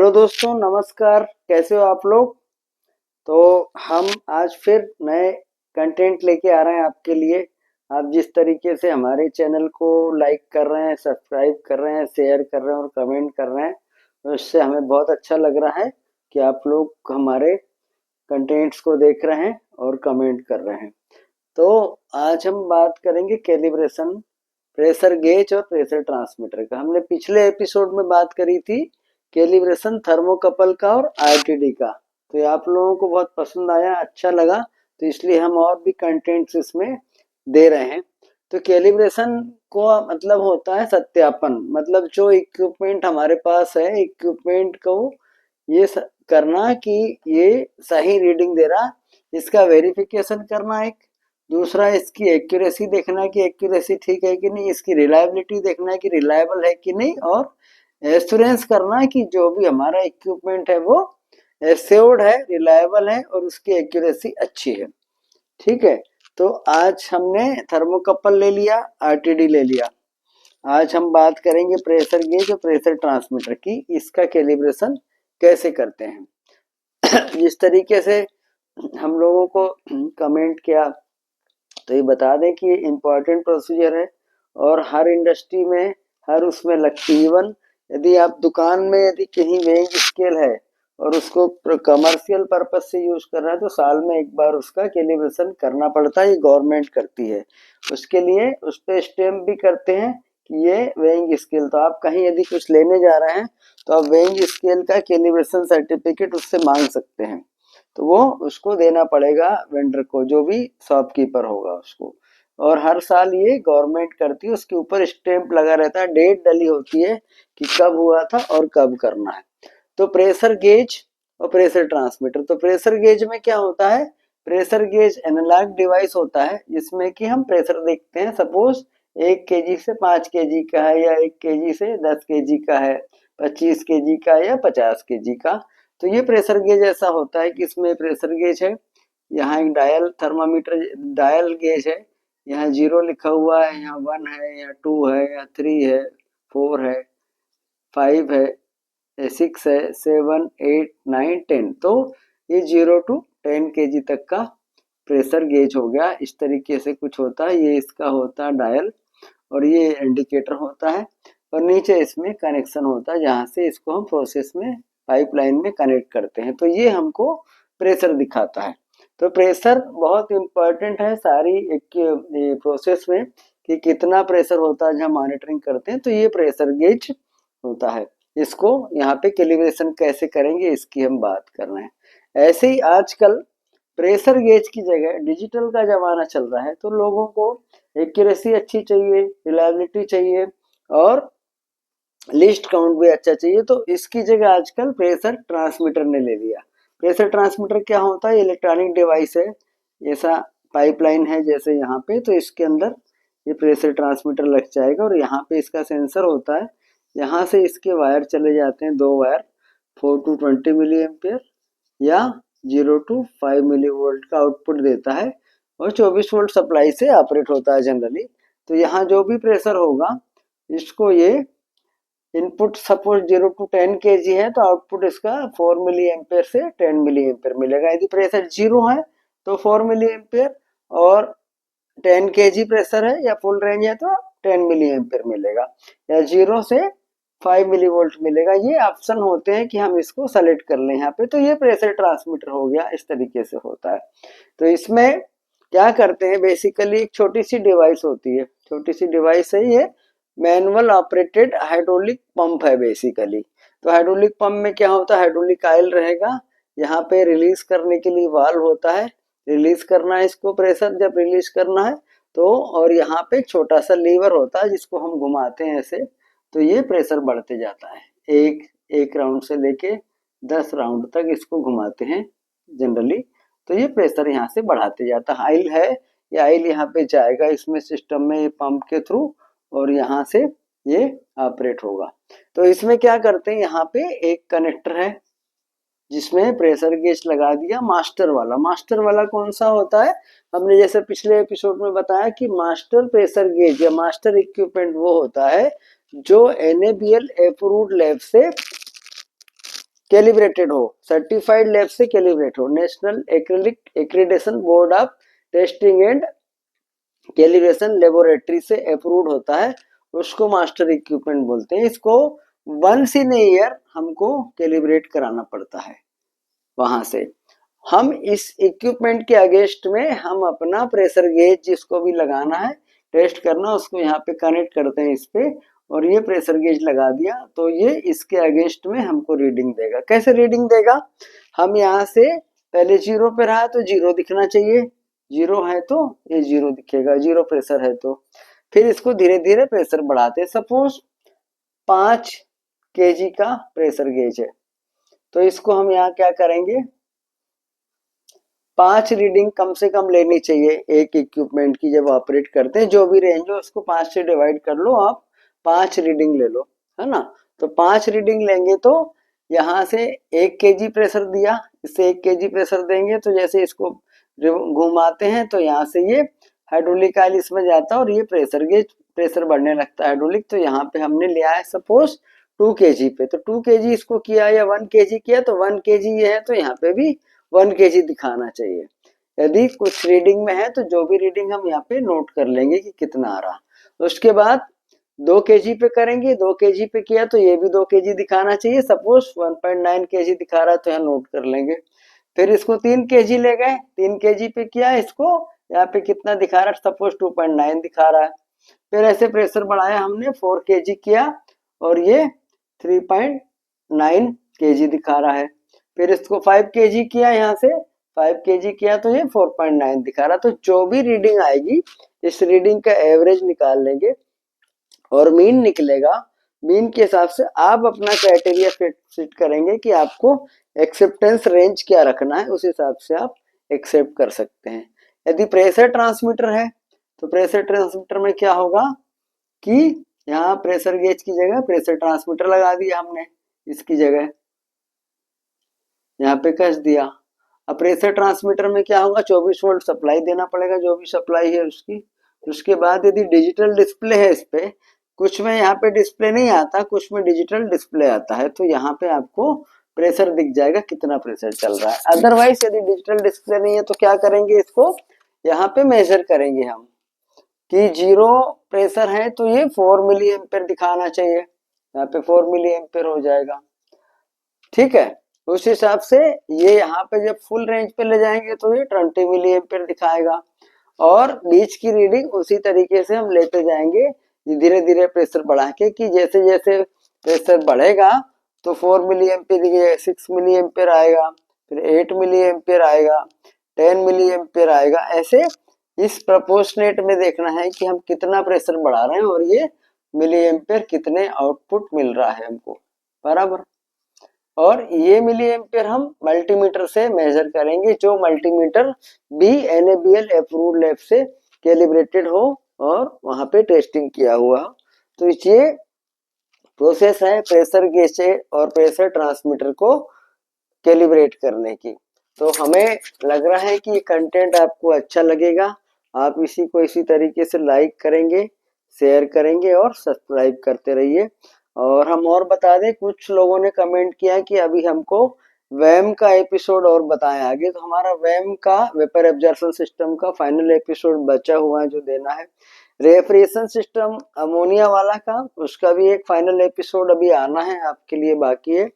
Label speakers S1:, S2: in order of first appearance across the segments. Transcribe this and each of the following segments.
S1: Hello दोस्तों, नमस्कार। कैसे हो आप लोग? तो हम आज फिर नए कंटेंट लेके आ रहे हैं आपके लिए। आप जिस तरीके से हमारे चैनल को लाइक कर रहे हैं, सब्सक्राइब कर रहे हैं, शेयर कर रहे हैं और कमेंट कर रहे हैं, तो इससे हमें बहुत अच्छा लग रहा है कि आप लोग हमारे कंटेंट्स को देख रहे हैं और कमेंट कर रहे हैं। तो आज हम बात करेंगे कैलिब्रेशन, प्रेशर गेज और प्रेशर ट्रांसमीटर का। हमने पिछले एपिसोड में बात करी थी कैलिब्रेशन थर्मोकपल का और आरटीडी का। तो ये आप लोगों को बहुत पसंद आया, अच्छा लगा, तो इसलिए हम और भी कंटेंट्स इसमें दे रहे हैं। तो कैलिब्रेशन को मतलब होता है सत्यापन, मतलब जो इक्विपमेंट हमारे पास है, इक्विपमेंट को ये करना कि ये सही रीडिंग दे रहा, इसका वेरिफिकेशन करना एक। दूसरा, इसकी एक्यूरेसी देखना कि एक्यूरेसी ठीक है कि नहीं, इसकी रिलायबिलिटी देखना है कि रिलायबल है कि नहीं, और एश्योरेंस करना है कि जो भी हमारा इक्विपमेंट है वो एश्योर्ड है, रिलायबल है और उसकी एक्यूरेसी अच्छी है। ठीक है, तो आज हमने थर्मोकपल ले लिया, आरटीडी ले लिया। आज हम बात करेंगे प्रेशर गेज और प्रेशर ट्रांसमीटर की, इसका कैलिब्रेशन कैसे करते हैं। जिस तरीके से हम लोगों को कमेंट किया, तो ये बता दें कि ये इम्पोर्टेंट प्रोसीजर है और हर इंडस्ट्री में, हर उसमें लगती है। इवन यदि आप दुकान में यदि कहीं वेइंग स्केल है और उसको कमर्शियल पर्पज से यूज कर रहा है, तो साल में एक बार उसका कैलिब्रेशन करना पड़ता है, ये गवर्नमेंट करती है। उसके लिए उस पर स्टैम्प भी करते हैं कि ये वेइंग स्केल। तो आप कहीं यदि कुछ लेने जा रहे हैं तो आप वेइंग स्केल का कैलिब्रेशन सर्टिफिकेट उससे मांग सकते हैं, तो वो उसको देना पड़ेगा वेंडर को, जो भी शॉपकीपर होगा उसको। और हर साल ये गवर्नमेंट करती है, उसके ऊपर स्टैंप लगा रहता है, डेट डली होती है कि कब हुआ था और कब करना है। तो प्रेशर गेज और प्रेशर ट्रांसमीटर, तो प्रेशर गेज में क्या होता है, प्रेशर गेज एनालॉग डिवाइस होता है जिसमें कि हम प्रेशर देखते हैं। सपोज 1 kg से 5 kg का है, या 1 kg से 10 kg का है, 25 kg का या 50 kg का। तो ये प्रेशर गेज ऐसा होता है कि इसमें प्रेशर गेज है, यहाँ एक डायल थर्मामीटर, डायल गेज है, यहाँ 0 लिखा हुआ है, यहाँ 1 है, यहाँ 2 है, यहाँ 3 है, 4 है, 5 है, 6 है, 7, 8, 9, 10। तो ये 0 to 10 kg तक का प्रेशर गेज हो गया। इस तरीके से कुछ होता है, ये इसका होता है डायल और ये इंडिकेटर होता है, और नीचे इसमें कनेक्शन होता है जहाँ से इसको हम प्रोसेस में पाइपलाइन में कनेक्ट करते हैं। तो ये हमको प्रेशर दिखाता है। तो प्रेशर बहुत इम्पोर्टेंट है सारी एक प्रोसेस में, कि कितना प्रेशर होता है जहाँ मॉनिटरिंग करते हैं। तो ये प्रेशर गेज होता है। इसको यहाँ पे कैलिब्रेशन कैसे करेंगे इसकी हम बात कर रहे हैं। ऐसे ही आजकल प्रेशर गेज की जगह डिजिटल का जमाना चल रहा है, तो लोगों को एक्यूरेसी अच्छी चाहिए, रिलायबिलिटी चाहिए और लिस्ट काउंट भी अच्छा चाहिए। तो इसकी जगह आजकल प्रेशर ट्रांसमीटर ने ले लिया। प्रेशर ट्रांसमीटर क्या होता है, इलेक्ट्रॉनिक डिवाइस है, ऐसा पाइपलाइन है जैसे यहाँ पे, तो इसके अंदर ये प्रेशर ट्रांसमीटर लग जाएगा और यहाँ पे इसका सेंसर होता है। यहाँ से इसके वायर चले जाते हैं, 2 वायर, 4 to 20 मिली एम्पियर या 0 to 5 मिली वोल्ट का आउटपुट देता है, और 24 वोल्ट सप्लाई से ऑपरेट होता है जनरली। तो यहाँ जो भी प्रेशर होगा, इसको ये इनपुट सपोज 0 to 10 kg है, तो आउटपुट इसका 4 मिली एम्पेयर से 10 मिली एम्पेयर मिलेगा। यदि प्रेशर 0 है तो 4 मिली एम्पेयर, और 10 kg प्रेशर है या फुल रेंज है तो 10 मिली एम्पेयर मिलेगा, या 0 से 5 मिली वोल्ट मिलेगा। ये ऑप्शन होते हैं कि हम इसको सेलेक्ट कर लें यहाँ पे। तो ये प्रेशर ट्रांसमीटर हो गया, इस तरीके से होता है। तो इसमें क्या करते हैं, बेसिकली एक छोटी सी डिवाइस होती है, छोटी सी डिवाइस है ये, मैनुअल ऑपरेटेड हाइड्रोलिक पंप है बेसिकली। तो हाइड्रोलिक पंप में क्या होता है, हाइड्रोलिक ऑयल रहेगा, यहाँ पे रिलीज करने के लिए वाल्व होता है, रिलीज करना है इसको प्रेशर, जब रिलीज करना है तो, और यहाँ पे छोटा सा लीवर होता है जिसको हम घुमाते हैं ऐसे, तो ये प्रेशर बढ़ते जाता है। एक राउंड से लेके 10 राउंड तक इसको घुमाते हैं जनरली। तो ये प्रेशर यहाँ से बढ़ाते जाता है। ऑयल है, ये ऑयल यहाँ पे जाएगा इसमें सिस्टम में पंप के थ्रू, और यहाँ से ये ऑपरेट होगा। तो इसमें क्या करते हैं, यहाँ पे एक कनेक्टर है जिसमें प्रेशर गेज लगा दिया, मास्टर वाला। मास्टर वाला कौन सा होता है, हमने जैसे पिछले एपिसोड में बताया कि मास्टर प्रेशर गेज या मास्टर इक्विपमेंट वो होता है जो NABL अप्रूव्ड लैब से कैलिब्रेटेड हो, सर्टिफाइड लैब से कैलिब्रेट हो, national acrylic accreditation board of testing and calibration laboratory से अप्रूव्ड होता है, उसको मास्टर इक्विपमेंट बोलते हैं। इसको वंस इन ईयर हमको कैलिब्रेट कराना पड़ता है। वहां से हम इस इक्विपमेंट के अगेंस्ट में हम अपना प्रेशर गेज जिसको भी लगाना है टेस्ट करना, उसको यहाँ पे कनेक्ट करते हैं इस पे, और ये प्रेशर गेज लगा दिया तो ये इसके अगेंस्ट में हमको रीडिंग देगा। कैसे रीडिंग देगा, हम यहाँ से पहले 0 पे रहा तो 0 दिखना चाहिए, 0 है तो ये 0 दिखेगा, 0 प्रेशर है तो। फिर इसको धीरे धीरे प्रेशर बढ़ाते हैं। सपोज 5 kg का प्रेशर गेज है तो इसको हम यहाँ क्या करेंगे, 5 रीडिंग कम से कम लेनी चाहिए एक इक्विपमेंट की जब ऑपरेट करते हैं। जो भी रेंज हो उसको 5 से डिवाइड कर लो, आप 5 रीडिंग ले लो, है ना। तो 5 रीडिंग लेंगे तो यहाँ से 1 kg प्रेशर दिया, इससे 1 kg प्रेशर देंगे तो जैसे इसको घुमाते हैं तो यहाँ से ये हाइड्रोलिक ऑयल इसमें जाता है और ये प्रेशर गेज प्रेशर बढ़ने लगता है हाइड्रोलिक। तो यहाँ पे हमने लिया है सपोज 2 kg पे, तो 2 kg इसको किया या 1 kg किया तो 1 kg ये है तो यहाँ पे भी 1 kg दिखाना चाहिए। यदि कुछ रीडिंग में है तो जो भी रीडिंग हम यहाँ पे नोट कर लेंगे कि कितना आ रहा। उसके बाद 2 kg पे करेंगे, 2 kg पे किया तो ये भी 2 kg दिखाना चाहिए। सपोज 1.9 kg दिखा रहा है तो यहाँ नोट कर लेंगे। फिर इसको 3 kg ले गए, 3 kg पे किया, इसको यहाँ पे कितना दिखा रहा है, सपोज 2.9 दिखा रहा है। फिर ऐसे प्रेशर बढ़ाया हमने, 4 kg किया और ये 3.9 kg दिखा रहा है। फिर इसको 5 kg किया, यहाँ से 5 kg किया तो ये 4.9 दिखा रहा। तो जो भी रीडिंग आएगी इस रीडिंग का एवरेज निकाल लेंगे और मीन निकलेगा। मीन के हिसाब से आप अपना क्राइटेरिया फिट करेंगे कि आपको एक्सेप्टेंस रेंज क्या रखना है, उस हिसाब से आप एक्सेप्ट कर सकते हैं। यदि प्रेशर ट्रांसमीटर है तो प्रेशर ट्रांसमीटर में क्या होगा कि यहाँ प्रेशर गेज की जगह प्रेशर ट्रांसमीटर लगा दिया हमने, इसकी जगह यहाँ पे कस दिया। अब प्रेशर ट्रांसमीटर में क्या होगा, 24 वोल्ट सप्लाई देना पड़ेगा जो भी सप्लाई है उसकी। उसके बाद यदि डिजिटल डिस्प्ले है इस पे, कुछ में यहाँ पे डिस्प्ले नहीं आता, कुछ में डिजिटल डिस्प्ले आता है, तो यहाँ पे आपको प्रेशर दिख जाएगा कितना प्रेशर चल रहा है। अदरवाइज यदि डिजिटल डिस्प्ले नहीं है तो क्या करेंगे, इसको यहाँ पे मेजर करेंगे हम कि 0 प्रेशर है तो ये 4 मिली एम्पेयर दिखाना चाहिए, यहाँ पे 4 मिली एम्पेयर हो जाएगा, ठीक है। उस हिसाब से ये यहाँ पे जब फुल रेंज पे ले जाएंगे तो ये 20 मिली एम्पेयर दिखाएगा। और बीच की रीडिंग उसी तरीके से हम लेते जाएंगे धीरे धीरे प्रेशर बढ़ा के, कि जैसे जैसे प्रेशर बढ़ेगा तो 4 मिली एम्पेयर 6 मिली एम्पेयर आएगा, फिर 8 मिली एम्पेयर आएगा, 10 मिली एम्पेयर आएगा। ऐसे इस प्रोपोर्शनेट में देखना है कि हम कितना प्रेशर बढ़ा रहे हैं और ये मिली एम्पेयर कितने आउटपुट मिल रहा है हमको, बराबर। और ये मिली एम्पेयर हम मल्टीमीटर से मेजर करेंगे, जो मल्टीमीटर BNABL अप्रूव्ड लैब से कैलिब्रेटेड हो और वहां पे टेस्टिंग किया हुआ। तो ये प्रोसेस है प्रेशर गेज से और प्रेशर ट्रांसमीटर को कैलिब्रेट करने की। तो हमें लग रहा है कि ये कंटेंट आपको अच्छा लगेगा। आप इसी को इसी तरीके से लाइक करेंगे, शेयर करेंगे और सब्सक्राइब करते रहिए। और हम और बता दें, कुछ लोगों ने कमेंट किया कि अभी हमको वैम का एपिसोड और बताएं आगे, तो हमारा वैम का वेपर एब्जॉर्प्शन सिस्टम का फाइनल एपिसोड बचा हुआ है जो देना है। रेफ्रिजरेशन सिस्टम अमोनिया वाला का, उसका भी एक फाइनल एपिसोड अभी आना है, आपके लिए बाकी है।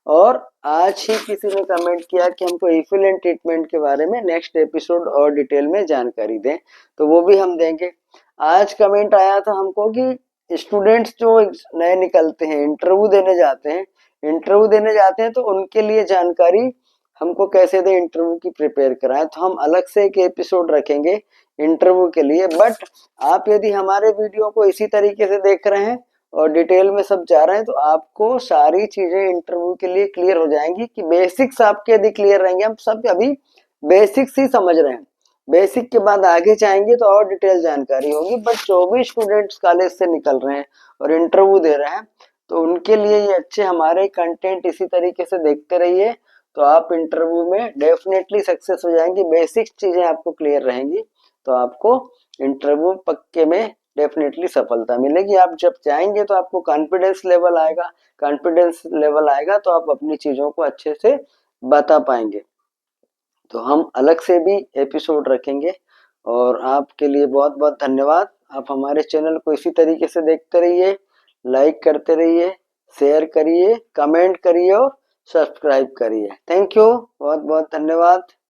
S1: और आज ही किसी ने कमेंट किया कि हमको इफिलेंट ट्रीटमेंट के बारे में नेक्स्ट एपिसोड और डिटेल में जानकारी दें, तो वो भी हम देंगे। आज कमेंट आया था हमको कि स्टूडेंट्स जो नए निकलते हैं इंटरव्यू देने जाते हैं तो उनके लिए जानकारी हमको कैसे दें, इंटरव्यू की प्रिपेयर कराएं। तो हम अलग से एक एपिसोड रखेंगे इंटरव्यू के लिए। बट आप यदि हमारे वीडियो को इसी तरीके से देख रहे हैं और डिटेल में सब जा रहे हैं तो आपको सारी चीजें इंटरव्यू के लिए क्लियर हो जाएंगी कि बेसिक्स आपके यदि क्लियर रहेंगे, हम सब अभी बेसिक्स ही समझ रहे हैं, बेसिक के बाद आगे जाएंगे तो और डिटेल जानकारी होगी। बट जो भी स्टूडेंट्स कॉलेज से निकल रहे हैं और इंटरव्यू दे रहे हैं तो उनके लिए ये अच्छे हमारे कंटेंट इसी तरीके से देखते रहिए, तो आप इंटरव्यू में डेफिनेटली सक्सेस हो जाएंगे। बेसिक चीजें आपको क्लियर रहेंगी तो आपको इंटरव्यू पक्के में डेफिनेटली सफलता मिलेगी। आप जब जाएंगे तो आपको कॉन्फिडेंस लेवल आएगा, कॉन्फिडेंस लेवल आएगा तो आप अपनी चीज़ों को अच्छे से बता पाएंगे। तो हम अलग से भी एपिसोड रखेंगे। और आपके लिए बहुत बहुत धन्यवाद। आप हमारे चैनल को इसी तरीके से देखते रहिए, लाइक करते रहिए, शेयर करिए, कमेंट करिए और सब्सक्राइब करिए। थैंक यू, बहुत बहुत धन्यवाद।